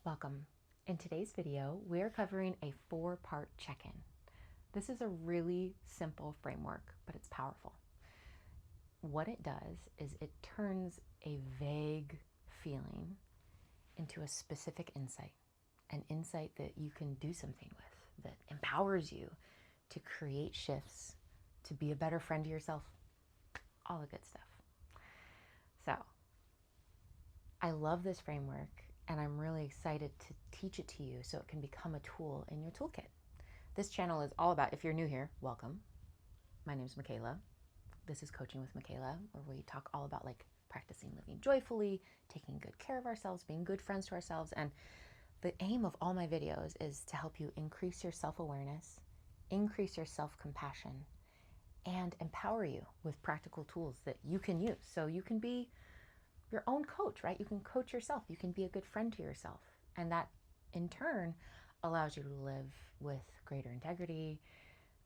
Welcome. In today's video, we're covering a 4-part check-in. This is a really simple framework, but it's powerful. What it does is it turns a vague feeling into a specific insight, an insight that you can do something with, that empowers you to create shifts, to be a better friend to yourself, all the good stuff. So, I love this framework, and I'm really excited to teach it to you so it can become a tool in your toolkit. This channel is all about, if you're new here, welcome. My name is Michaela. This is Coaching with Michaela, where we talk all about practicing living joyfully, taking good care of ourselves, being good friends to ourselves. And the aim of all my videos is to help you increase your self-awareness, increase your self-compassion, and empower you with practical tools that you can use so you can be your own coach, right? You can coach yourself. You can be a good friend to yourself. And that in turn allows you to live with greater integrity,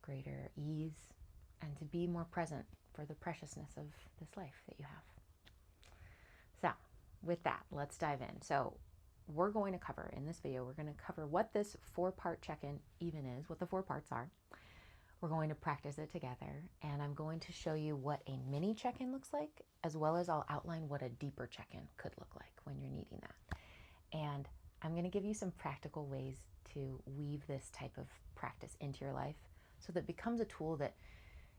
greater ease, and to be more present for the preciousness of this life that you have. So with that, let's dive in. So we're going to cover in this video, we're going to cover what this 4-part check-in even is, what the 4 parts are. We're going to practice it together, and I'm going to show you what a mini check-in looks like, as well as I'll outline what a deeper check-in could look like when you're needing that. And I'm going to give you some practical ways to weave this type of practice into your life so that it becomes a tool that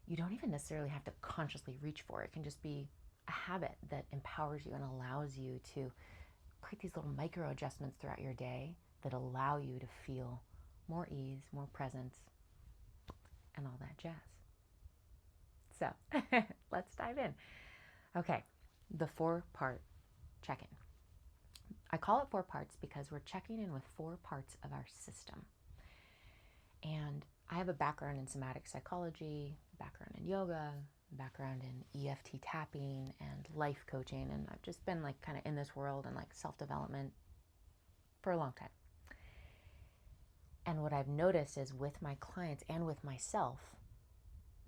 you don't even necessarily have to consciously reach for. It can just be a habit that empowers you and allows you to create these little micro adjustments throughout your day that allow you to feel more ease, more presence, and all that jazz. So let's dive in. Okay, the 4-part check-in. I call it 4 parts because we're checking in with 4 parts of our system. And I have a background in somatic psychology, background in yoga, background in EFT tapping and life coaching, and I've just been kind of in this world and self-development for a long time. And what I've noticed is with my clients and with myself,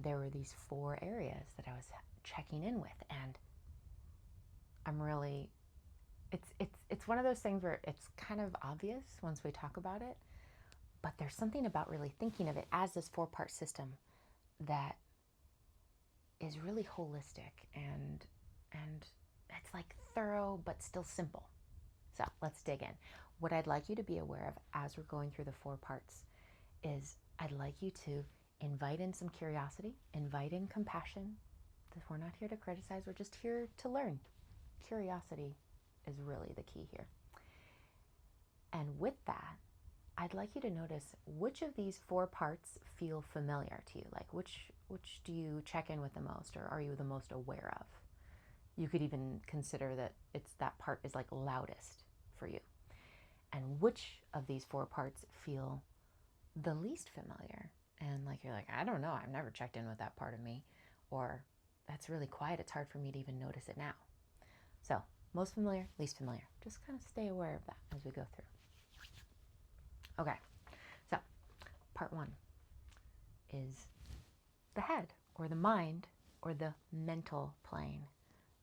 there were these 4 areas that I was checking in with. And I'm really, it's one of those things where it's kind of obvious once we talk about it, but there's something about really thinking of it as this 4-part system that is really holistic and it's thorough but still simple. So let's dig in. What I'd like you to be aware of as we're going through the 4 parts is I'd like you to invite in some curiosity, invite in compassion. We're not here to criticize, we're just here to learn. Curiosity is really the key here. And with that, I'd like you to notice which of these 4 parts feel familiar to you. Which do you check in with the most, or are you the most aware of? You could even consider that that part is loudest for you. And which of these 4 parts feel the least familiar? And you're I don't know, I've never checked in with that part of me. Or that's really quiet, it's hard for me to even notice it now. So, most familiar, least familiar. Just kind of stay aware of that as we go through. Okay, so part 1 is the head, or the mind, or the mental plane.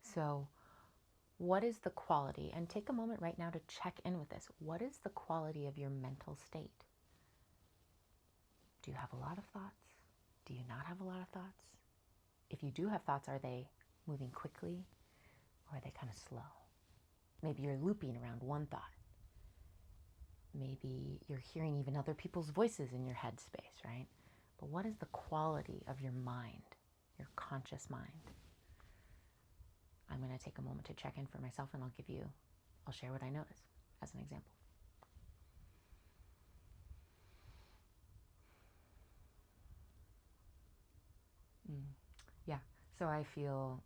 So what is the quality? And take a moment right now to check in with this. What is the quality of your mental state? Do you have a lot of thoughts? Do you not have a lot of thoughts? If you do have thoughts, are they moving quickly, or are they kind of slow? Maybe you're looping around one thought. Maybe you're hearing even other people's voices in your head space, right? But what is the quality of your mind, your conscious mind? I'm going to take a moment to check in for myself, and I'll share what I notice as an example. Yeah, so I feel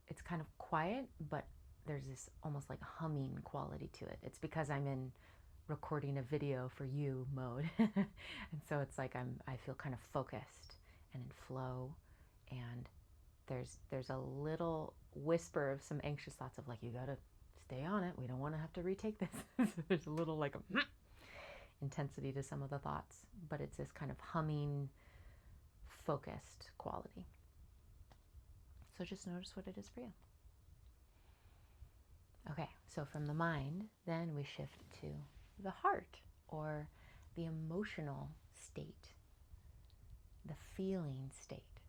it's kind of quiet, but there's this almost humming quality to it. It's because I'm in recording a video for you mode. And so it's I feel kind of focused and in flow, and there's a little whisper of some anxious thoughts of you gotta stay on it, we don't want to have to retake this. So there's a little intensity to some of the thoughts, but it's this kind of humming, focused quality. So just notice what it is for you. Okay, so from the mind, then we shift to the heart, or the emotional state, the feeling state.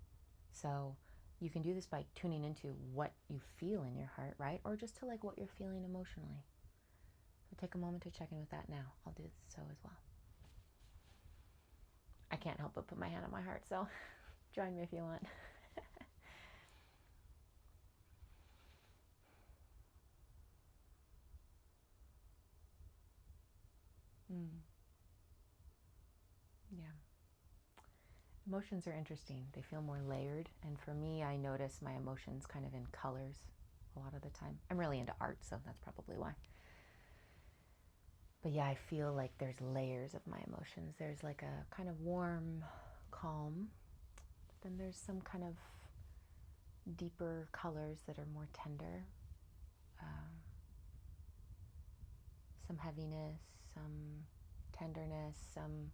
So you can do this by tuning into what you feel in your heart, right? Or just to like what you're feeling emotionally. So take a moment to check in with that now. I'll do so as well. I can't help but put my hand on my heart, so join me if you want. Yeah. Emotions are interesting. They feel more layered. And for me, I notice my emotions kind of in colors a lot of the time. I'm really into art, so that's probably why. But yeah, I feel like there's layers of my emotions. There's like a kind of warm calm. Then there's some kind of deeper colors that are more tender. Some heaviness, some tenderness, some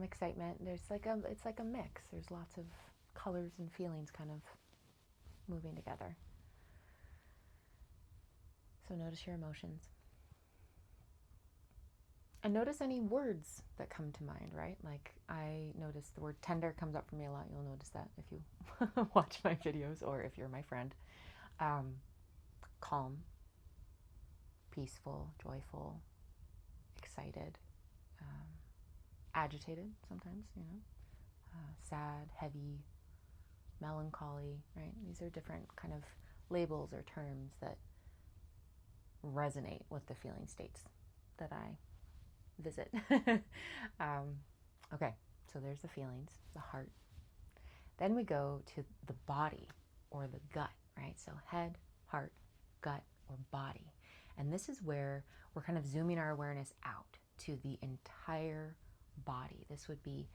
excitement. It's like a mix. There's lots of colors and feelings kind of moving together. So notice your emotions. And notice any words that come to mind, right? Like I notice the word tender comes up for me a lot. You'll notice that if you watch my videos or if you're my friend. Calm, peaceful, joyful, excited, agitated sometimes, sad, heavy, melancholy, right? These are different kind of labels or terms that resonate with the feeling states that I visit. Okay, so there's the feelings, the heart. Then we go to the body or the gut, right? So head, heart, gut, or body. And this is where we're kind of zooming our awareness out to the entire body. This would be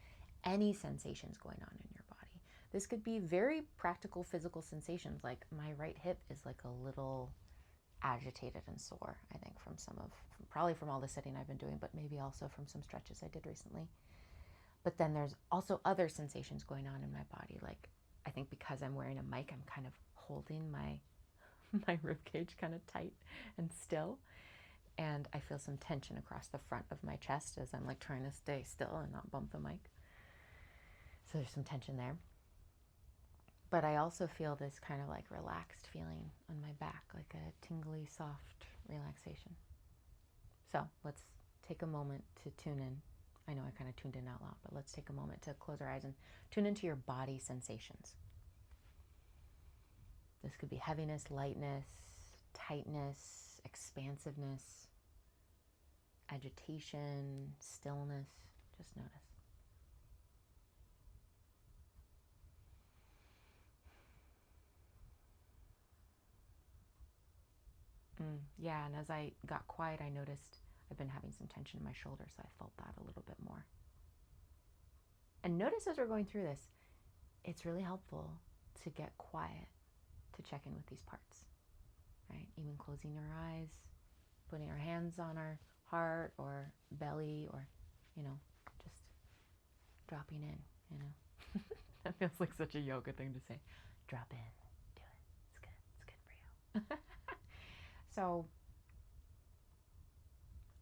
any sensations going on in your body. This could be very practical physical sensations, like my right hip is like a little agitated and sore, I think probably from all the sitting I've been doing, but maybe also from some stretches I did recently. But then there's also other sensations going on in my body. Like I think because I'm wearing a mic, I'm kind of holding my rib cage kind of tight and still. And I feel some tension across the front of my chest as I'm like trying to stay still and not bump the mic. So there's some tension there. But I also feel this kind of like relaxed feeling on my back, like a tingly, soft relaxation. So let's take a moment to tune in. I know I kind of tuned in out loud, but let's take a moment to close our eyes and tune into your body sensations. This could be heaviness, lightness, tightness, expansiveness, agitation, stillness. Just notice. Yeah, and as I got quiet, I noticed I've been having some tension in my shoulder, so I felt that a little bit more. And notice as we're going through this, it's really helpful to get quiet, to check in with these parts, right? Even closing your eyes, putting our hands on our heart or belly, or, just dropping in, That feels like such a yoga thing to say. Drop in, do it. It's good for you. So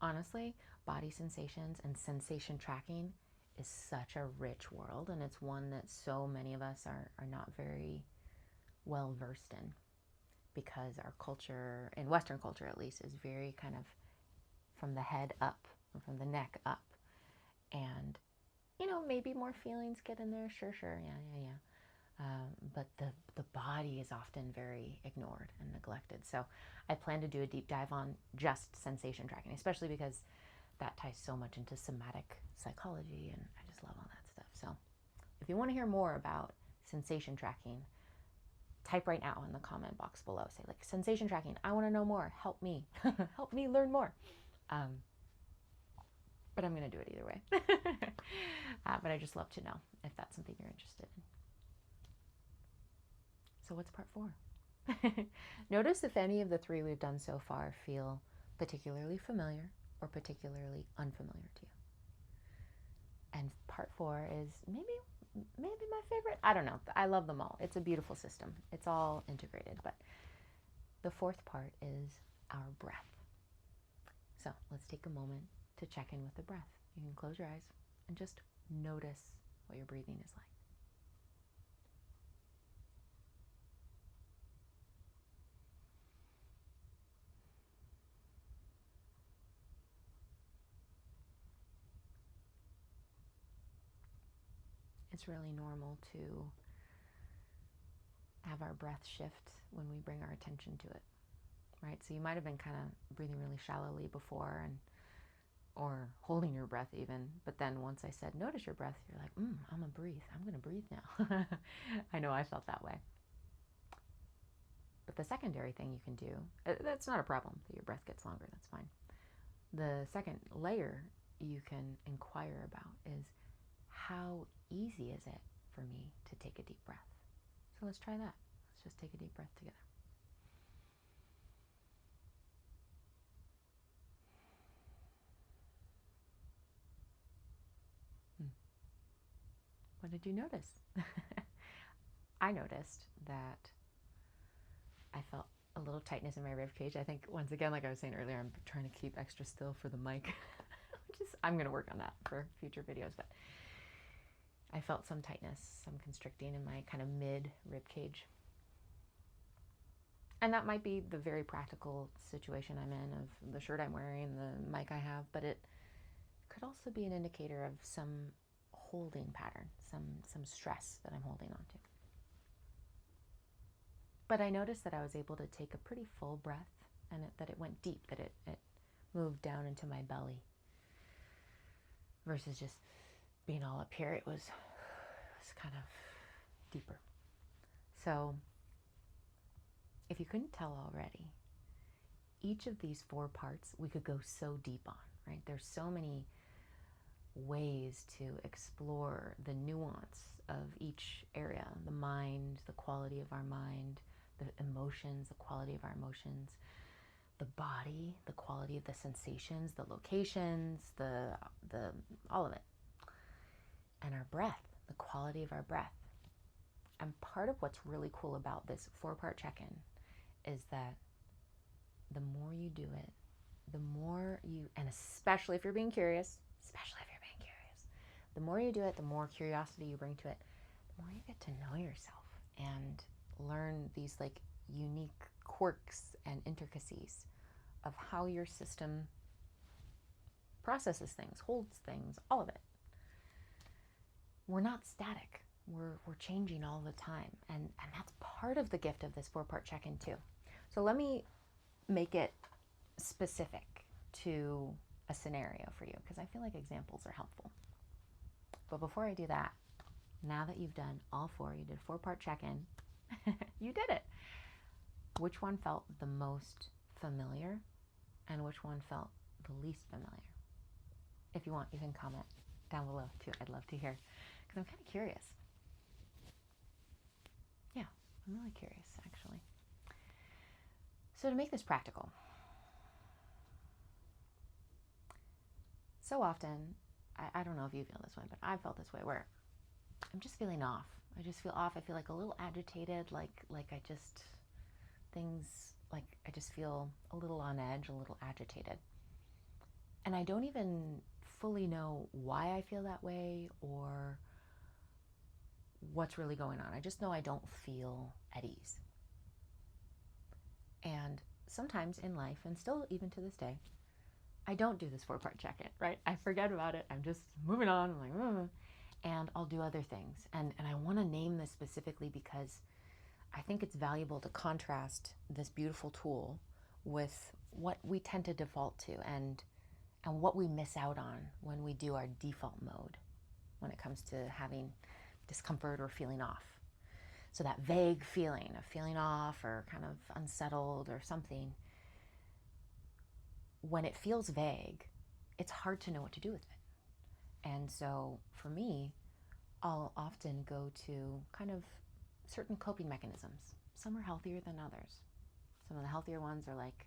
honestly, body sensations and sensation tracking is such a rich world, and it's one that so many of us are not very well versed in, because our culture, in Western culture at least, is very kind of from the head up, or from the neck up. And, maybe more feelings get in there, sure, yeah. But the body is often very ignored and neglected. So I plan to do a deep dive on just sensation tracking, especially because that ties so much into somatic psychology, and I just love all that stuff. So if you want to hear more about sensation tracking, type right now in the comment box below. Say like, sensation tracking, I want to know more. Help me. Help me learn more. But I'm going to do it either way. But I just love to know if that's something you're interested in. So what's part 4? Notice if any of the 3 we've done so far feel particularly familiar or particularly unfamiliar to you. And part 4 is maybe my favorite. I don't know. I love them all. It's a beautiful system. It's all integrated. But the 4th part is our breath. So let's take a moment to check in with the breath. You can close your eyes and just notice what your breathing is like. It's really normal to have our breath shift when we bring our attention to it, right? So you might have been kind of breathing really shallowly before or holding your breath even, but then once I said, notice your breath, you're like, I'm gonna breathe. I'm gonna breathe now. I know I felt that way. But the secondary thing you can do, that's not a problem that your breath gets longer, that's fine. The second layer you can inquire about is, how easy is it for me to take a deep breath? So let's try that. Let's just take a deep breath together. What did you notice? I noticed that I felt a little tightness in my rib cage. I think, once again, like I was saying earlier, I'm trying to keep extra still for the mic. I'm going to work on that for future videos, but I felt some tightness, some constricting in my kind of mid rib cage. And that might be the very practical situation I'm in, of the shirt I'm wearing, the mic I have, but it could also be an indicator of some holding pattern, some stress that I'm holding on to. But I noticed that I was able to take a pretty full breath, and that it went deep, that it moved down into my belly versus just being all up here. It was kind of deeper. So if you couldn't tell already, each of these 4 parts we could go so deep on, right? There's so many ways to explore the nuance of each area, the mind, the quality of our mind, the emotions, the quality of our emotions, the body, the quality of the sensations, the locations, the all of it. And our breath, the quality of our breath. And part of what's really cool about this 4-part check-in is that the more you do it, the more you, and especially if you're being curious, the more you do it, the more curiosity you bring to it, the more you get to know yourself and learn these like unique quirks and intricacies of how your system processes things, holds things, all of it. We're not static. We're changing all the time. And that's part of the gift of this 4-part check-in too. So let me make it specific to a scenario for you, because I feel like examples are helpful. But before I do that, now that you've done all 4, you did 4-part check-in, you did it. Which one felt the most familiar and which one felt the least familiar? If you want, you can comment down below too. I'd love to hear, because I'm kind of curious. Yeah, I'm really curious actually. So to make this practical, so often, I don't know if you feel this way, but I felt this way, where I'm just feeling off. I just feel off. I feel like a little agitated, like I just feel a little on edge, a little agitated. And I don't even fully know why I feel that way or what's really going on. I just know I don't feel at ease. And sometimes in life, and still even to this day, I don't do this 4-part check-in, right? I forget about it. I'm just moving on. I'm like, and I'll do other things. And I want to name this specifically because I think it's valuable to contrast this beautiful tool with what we tend to default to and what we miss out on when we do our default mode when it comes to having discomfort or feeling off. So that vague feeling of feeling off or kind of unsettled or something, when it feels vague, it's hard to know what to do with it. And so for me, I'll often go to kind of certain coping mechanisms. Some are healthier than others. Some of the healthier ones are like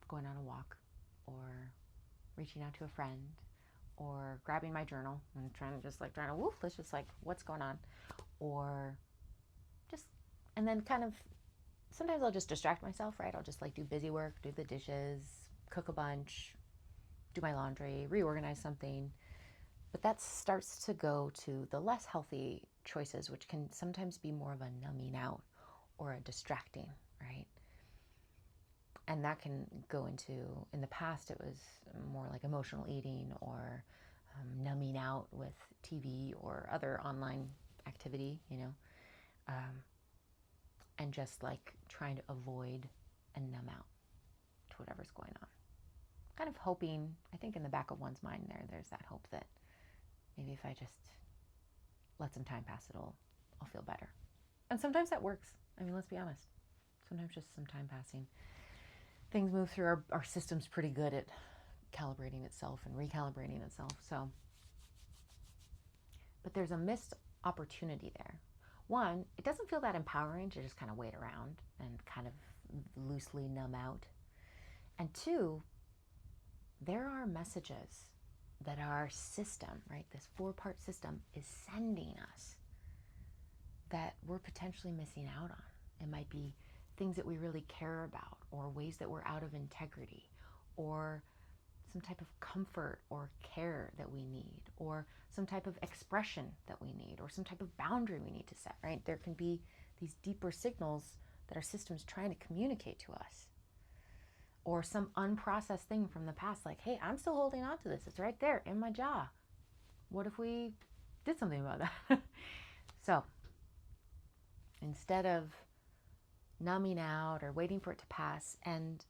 going on a walk or reaching out to a friend or grabbing my journal and trying to let's just like, what's going on? Or just, and then kind of, sometimes I'll just distract myself, right? I'll just like do busy work, do the dishes, cook a bunch, do my laundry, reorganize something. But that starts to go to the less healthy choices, which can sometimes be more of a numbing out or a distracting, right? And that can go into, in the past, it was more like emotional eating or numbing out with TV or other online activity, and just like trying to avoid and numb out to whatever's going on. Kind of hoping, I think in the back of one's mind there's that hope that maybe if I just let some time pass, I'll feel better. And sometimes that works. I mean, let's be honest. Sometimes just some time passing, things move through our system's pretty good at calibrating itself and recalibrating itself. So, but there's a missed opportunity there. One, it doesn't feel that empowering to just kind of wait around and kind of loosely numb out. And two, there are messages that our system, right, this 4-part system is sending us that we're potentially missing out on. It might be things that we really care about, or ways that we're out of integrity, or some type of comfort or care that we need, or some type of expression that we need, or some type of boundary we need to set, right? There can be these deeper signals that our system's trying to communicate to us, or some unprocessed thing from the past, like, hey, I'm still holding on to this. It's right there in my jaw. What if we did something about that? So instead of numbing out or waiting for it to pass, and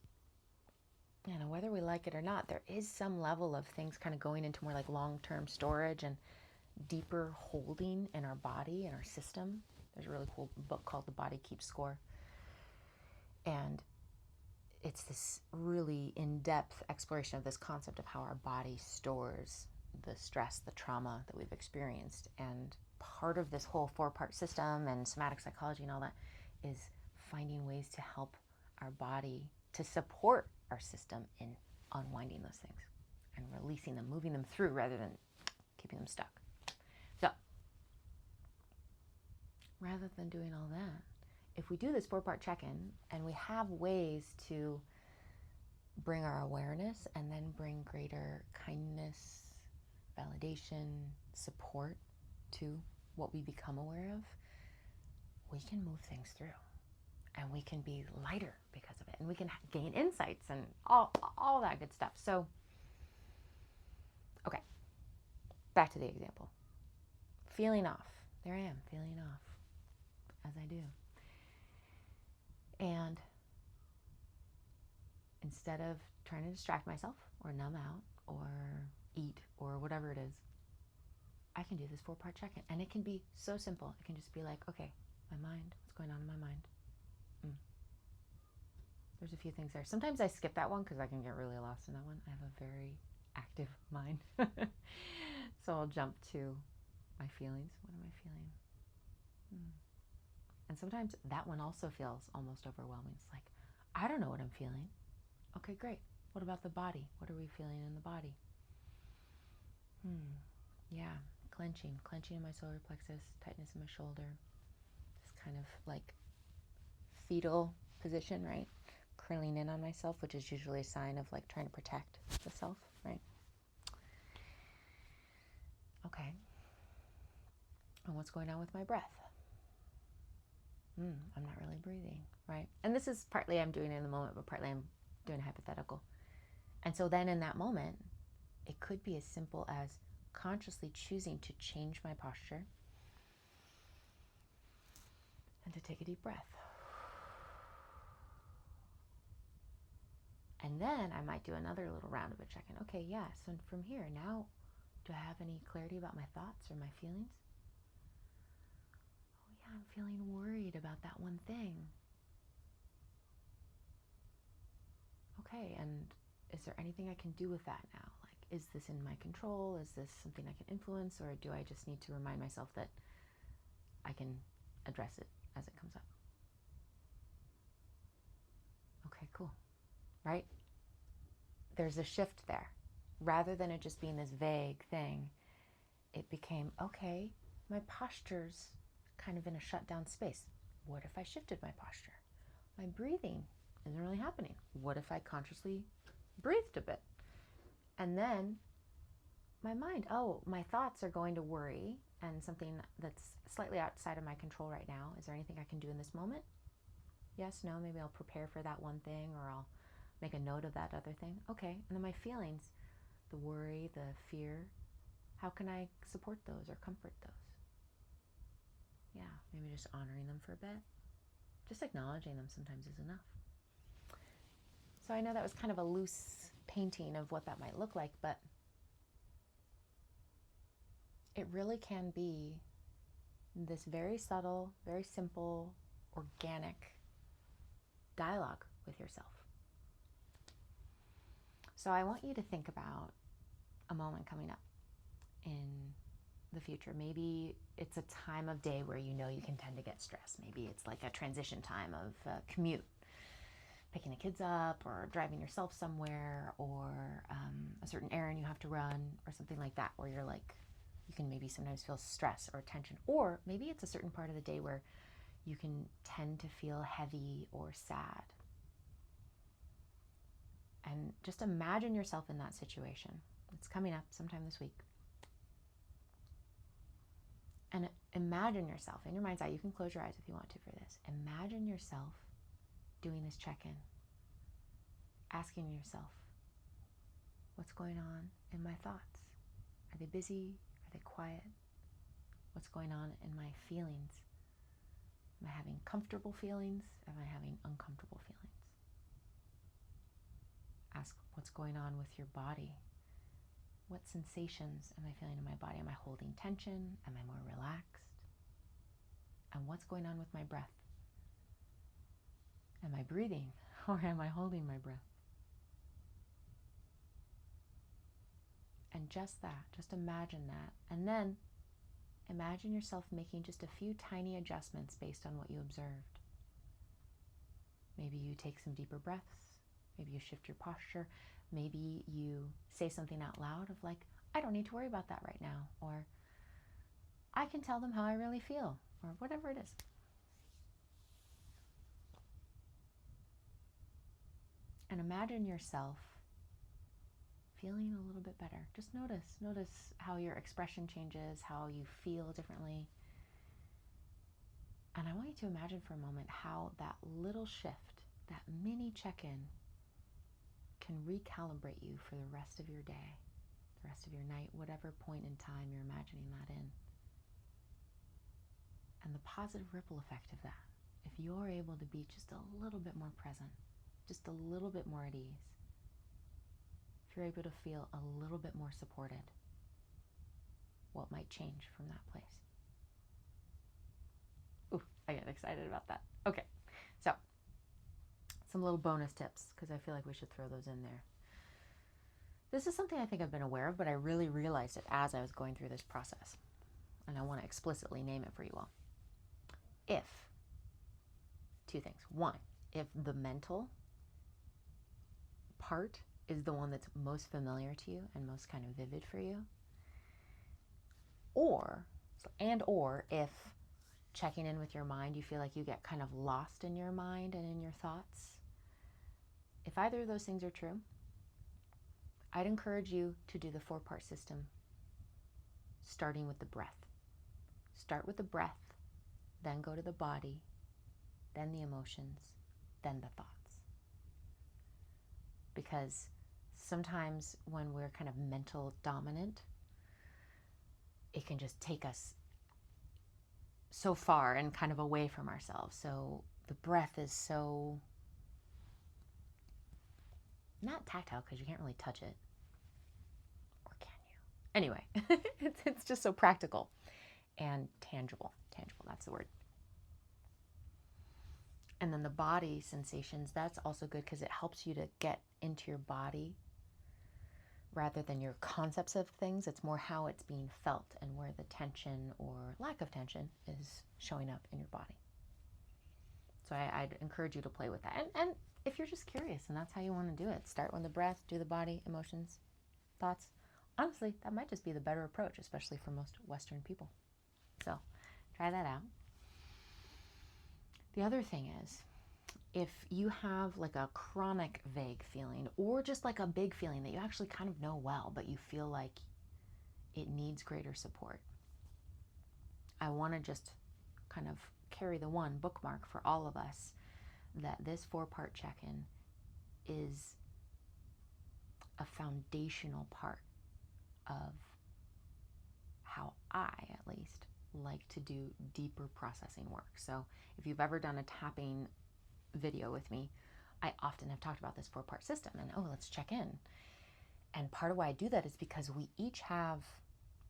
whether we like it or not, there is some level of things kind of going into more like long-term storage and deeper holding in our body and our system. There's a really cool book called The Body Keeps Score. And it's this really in-depth exploration of this concept of how our body stores the stress, the trauma that we've experienced. And part of this whole 4-part system and somatic psychology and all that is finding ways to help our body to support our system in unwinding those things and releasing them, moving them through rather than keeping them stuck. So rather than doing all that, if we do this 4-part check-in and we have ways to bring our awareness and then bring greater kindness, validation, support to what we become aware of, we can move things through. And we can be lighter because of it. And we can gain insights and all that good stuff. So, okay, back to the example. Feeling off. There I am, feeling off, as I do. And instead of trying to distract myself or numb out or eat or whatever it is, I can do this 4-part check-in. And it can be so simple. It can just be like, okay, my mind, what's going on in my mind? There's a few things there. Sometimes I skip that one because I can get really lost in that one. I have a very active mind. So I'll jump to my feelings. What am I feeling? And sometimes that one also feels almost overwhelming. It's like, I don't know what I'm feeling. Okay, great. What about the body? What are we feeling in the body? Yeah, clenching in my solar plexus, tightness in my shoulder. This kind of like fetal position, right? Curling in on myself, which is usually a sign of like trying to protect the self, right? Okay. And what's going on with my breath? I'm not really breathing, right? And this is partly I'm doing it in the moment, but partly I'm doing a hypothetical. And so then in that moment, it could be as simple as consciously choosing to change my posture and to take a deep breath. And then I might do another little round of a check-in. Okay, yeah, so from here, now, do I have any clarity about my thoughts or my feelings? Oh yeah, I'm feeling worried about that one thing. Okay, and is there anything I can do with that now? Like, is this in my control? Is this something I can influence? Or do I just need to remind myself that I can address it as it comes up? Okay, cool. Right? There's a shift there. Rather than it just being this vague thing, it became, okay, my posture's kind of in a shut down space. What if I shifted my posture? My breathing isn't really happening. What if I consciously breathed a bit. And then my mind, my thoughts are going to worry and something that's slightly outside of my control right now. Is there anything I can do in this moment? Yes, no, maybe I'll prepare for that one thing, or I'll make a note of that other thing. Okay, and then my feelings, the worry, the fear, how can I support those or comfort those? Yeah, maybe just honoring them for a bit. Just acknowledging them sometimes is enough. So I know that was kind of a loose painting of what that might look like, but it really can be this very subtle, very simple, organic dialogue with yourself. So I want you to think about a moment coming up in the future. Maybe it's a time of day where you know you can tend to get stressed. Maybe it's like a transition time of commute, picking the kids up or driving yourself somewhere, or a certain errand you have to run or something like that, where you're like, you can maybe sometimes feel stress or tension. Or maybe it's a certain part of the day where you can tend to feel heavy or sad. And just imagine yourself in that situation. It's coming up sometime this week. And imagine yourself in your mind's eye. You can close your eyes if you want to for this. Imagine yourself doing this check-in, asking yourself, what's going on in my thoughts? Are they busy? Are they quiet? What's going on in my feelings? Am I having comfortable feelings? Am I having uncomfortable feelings? Ask what's going on with your body. What sensations am I feeling in my body? Am I holding tension? Am I more relaxed? And what's going on with my breath? Am I breathing or am I holding my breath? And just that, just imagine that. And then imagine yourself making just a few tiny adjustments based on what you observed. Maybe you take some deeper breaths. Maybe you shift your posture. Maybe you say something out loud of like, I don't need to worry about that right now. Or I can tell them how I really feel, or whatever it is. And imagine yourself feeling a little bit better. Just notice how your expression changes, how you feel differently. And I want you to imagine for a moment how that little shift, that mini check-in, can recalibrate you for the rest of your day, the rest of your night, whatever point in time you're imagining that in. And the positive ripple effect of that, if you're able to be just a little bit more present, just a little bit more at ease, if you're able to feel a little bit more supported, what might change from that place? Ooh, I get excited about that. Okay, so some little bonus tips, because I feel like we should throw those in there. This is something I think I've been aware of, but I really realized it as I was going through this process. And I want to explicitly name it for you all. If, two things. One, if the mental part is the one that's most familiar to you and most kind of vivid for you, or if checking in with your mind, you feel like you get kind of lost in your mind and in your thoughts. If either of those things are true, I'd encourage you to do the 4-part system, starting with the breath. Start with the breath, then go to the body, then the emotions, then the thoughts. Because sometimes when we're kind of mental dominant, it can just take us so far and kind of away from ourselves. So the breath is so not tactile, because you can't really touch it. Or can you? Anyway, it's just so practical and tangible. Tangible, that's the word. And then the body sensations, that's also good because it helps you to get into your body rather than your concepts of things. It's more how it's being felt and where the tension or lack of tension is showing up in your body. So I'd encourage you to play with that. And if you're just curious and that's how you want to do it, start with the breath, do the body, emotions, thoughts. Honestly, that might just be the better approach, especially for most Western people. So try that out. The other thing is, If you have like a chronic vague feeling or just like a big feeling that you actually kind of know well, but you feel like it needs greater support, I want to just kind of carry the one bookmark for all of us that this 4-part check-in is a foundational part of how I, at least, like to do deeper processing work. So if you've ever done a tapping video with me, I often have talked about this 4-part system and, oh, let's check in. And part of why I do that is because we each have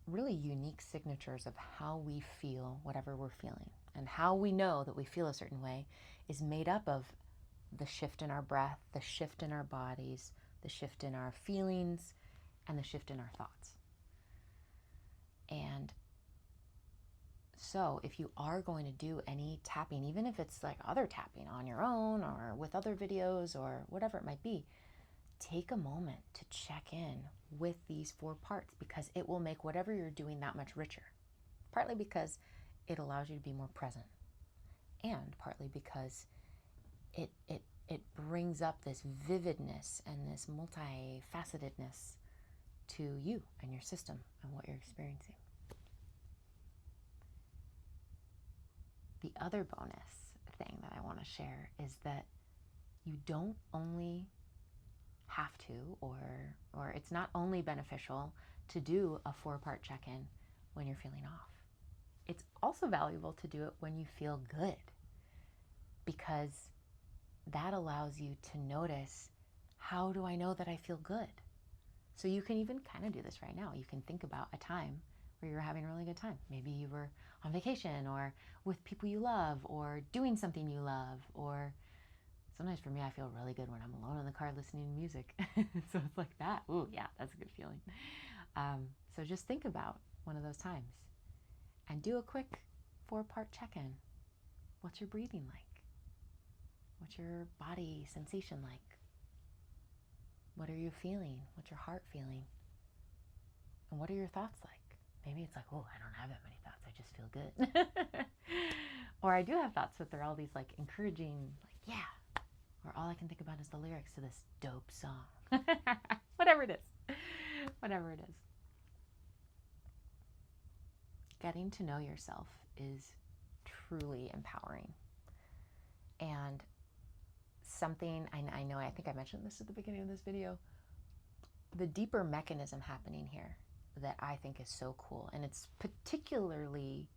really unique signatures of how we feel whatever we're feeling. And how we know that we feel a certain way is made up of the shift in our breath, the shift in our bodies, the shift in our feelings, and the shift in our thoughts. And so if you are going to do any tapping, even if it's like other tapping on your own or with other videos or whatever it might be, take a moment to check in with these 4 parts, because it will make whatever you're doing that much richer. Partly because it allows you to be more present, and partly because it brings up this vividness and this multifacetedness to you and your system and what you're experiencing. The other bonus thing that I want to share is that you don't only have to, or it's not only beneficial to do a 4-part check-in when you're feeling off. It's also valuable to do it when you feel good, because that allows you to notice, how do I know that I feel good? So you can even kind of do this right now. You can think about a time where you're having a really good time. Maybe you were on vacation or with people you love or doing something you love, or sometimes for me, I feel really good when I'm alone in the car listening to music. So it's like that. Ooh, yeah, that's a good feeling. So just think about one of those times and do a quick 4-part check-in. What's your breathing like? What's your body sensation like? What are you feeling? What's your heart feeling? And what are your thoughts like? Maybe it's like, oh, I don't have that many thoughts. I just feel good. Or I do have thoughts, but they're all these like encouraging, like, yeah. Or all I can think about is the lyrics to this dope song. Whatever it is. Whatever it is. Getting to know yourself is truly empowering. And something, I know, I think I mentioned this at the beginning of this video, the deeper mechanism happening here that I think is so cool, and it's particularly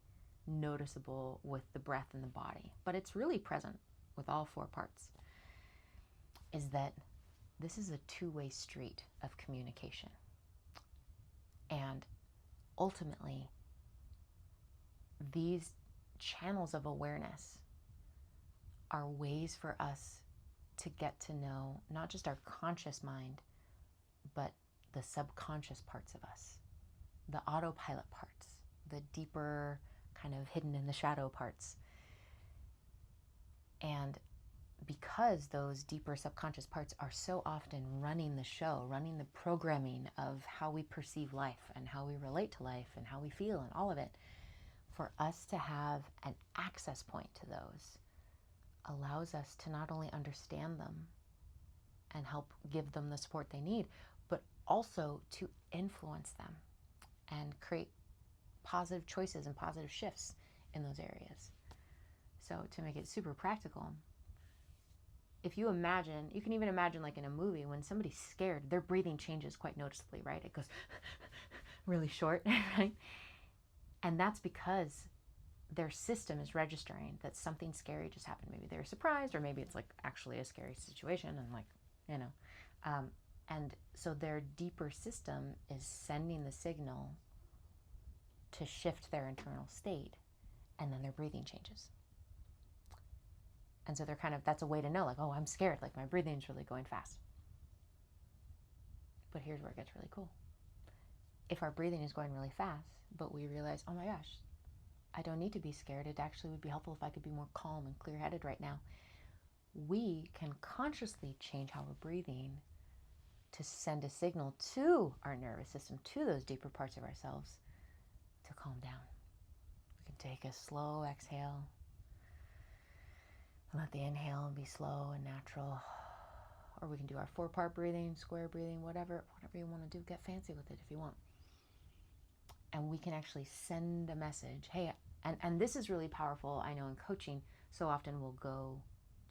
noticeable with the breath and the body, but it's really present with all 4 parts, is that this is a two-way street of communication. And ultimately, these channels of awareness are ways for us to get to know not just our conscious mind, but the subconscious parts of us, the autopilot parts, the deeper kind of hidden in the shadow parts. And because those deeper subconscious parts are so often running the show, running the programming of how we perceive life and how we relate to life and how we feel and all of it, for us to have an access point to those allows us to not only understand them and help give them the support they need, but also to influence them and create positive choices and positive shifts in those areas. So to make it super practical, if you imagine, you can even imagine like in a movie, when somebody's scared, their breathing changes quite noticeably, right? It goes really short, right? And that's because their system is registering that something scary just happened. Maybe they're surprised, or maybe it's like actually a scary situation, and like, you know, and so their deeper system is sending the signal to shift their internal state, and then their breathing changes. And so they're kind of, that's a way to know, like, oh, I'm scared, like my breathing's really going fast. But here's where it gets really cool. If our breathing is going really fast, but we realize, oh my gosh, I don't need to be scared. It actually would be helpful if I could be more calm and clear-headed right now. We can consciously change how we're breathing to send a signal to our nervous system, to those deeper parts of ourselves, to calm down. We can take a slow exhale. And let the inhale be slow and natural. Or we can do our 4-part breathing, square breathing, whatever you want to do. Get fancy with it if you want. And we can actually send a message. Hey, and this is really powerful. I know in coaching, so often we'll go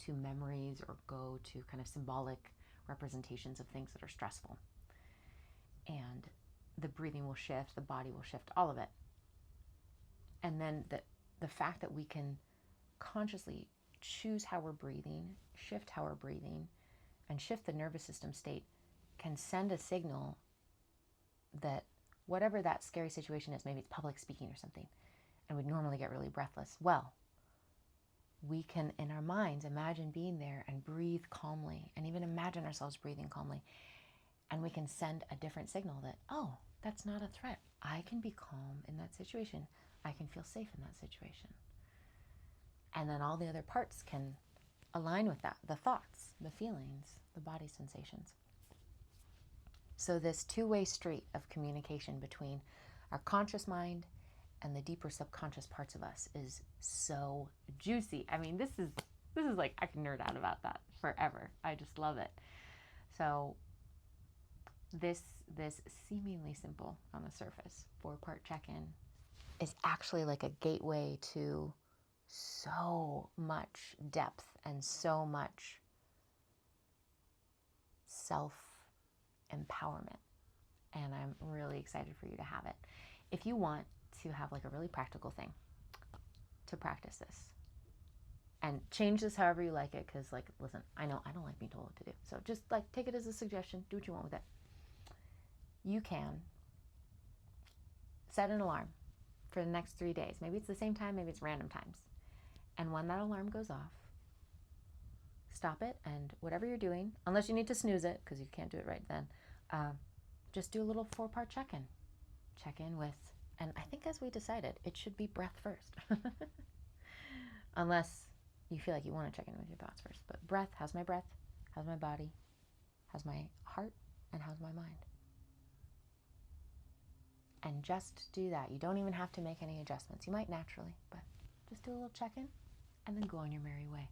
to memories or go to kind of symbolic representations of things that are stressful. And the breathing will shift, the body will shift, all of it. And then the fact that we can consciously choose how we're breathing, shift how we're breathing, and shift the nervous system state can send a signal that whatever that scary situation is, maybe it's public speaking or something, and we'd normally get really breathless. Well, we can, in our minds, imagine being there and breathe calmly, and even imagine ourselves breathing calmly. And we can send a different signal that, oh, that's not a threat. I can be calm in that situation. I can feel safe in that situation. And then all the other parts can align with that, the thoughts, the feelings, the body sensations. So this two-way street of communication between our conscious mind and the deeper subconscious parts of us is so juicy. I mean, this is like, I can nerd out about that forever. I just love it. So this seemingly simple on the surface 4-part check-in is actually like a gateway to so much depth and so much self-empowerment. And I'm really excited for you to have it. If you want to have like a really practical thing to practice this, and change this however you like it, because like, listen, I know I don't like being told what to do. So just like take it as a suggestion, do what you want with it. You can set an alarm for the next 3 days. Maybe it's the same time, maybe it's random times. And when that alarm goes off, stop it, and whatever you're doing, unless you need to snooze it, because you can't do it right then, just do a little 4-part check-in. Check in with, and I think as we decided, it should be breath first. Unless you feel like you want to check in with your thoughts first. But breath, how's my breath? How's my body? How's my heart? And how's my mind? And just do that. You don't even have to make any adjustments. You might naturally, but just do a little check-in and then go on your merry way.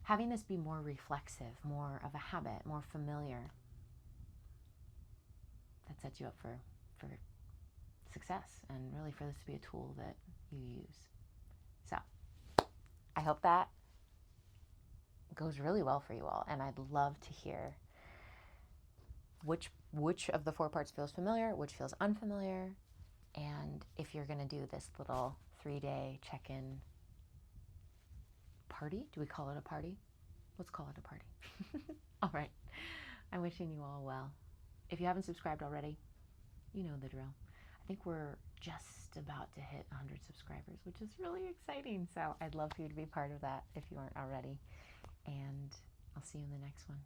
Having this be more reflexive, more of a habit, more familiar, that sets you up for success, and really for this to be a tool that you use. So I hope that goes really well for you all, and I'd love to hear which of the 4 parts feels familiar, which feels unfamiliar, and if you're going to do this little 3-day check-in party. Do we call it a party? Let's call it a party. All right. I'm wishing you all well. If you haven't subscribed already, you know the drill. I think we're just about to hit 100 subscribers, which is really exciting. So I'd love for you to be part of that if you aren't already. And I'll see you in the next one.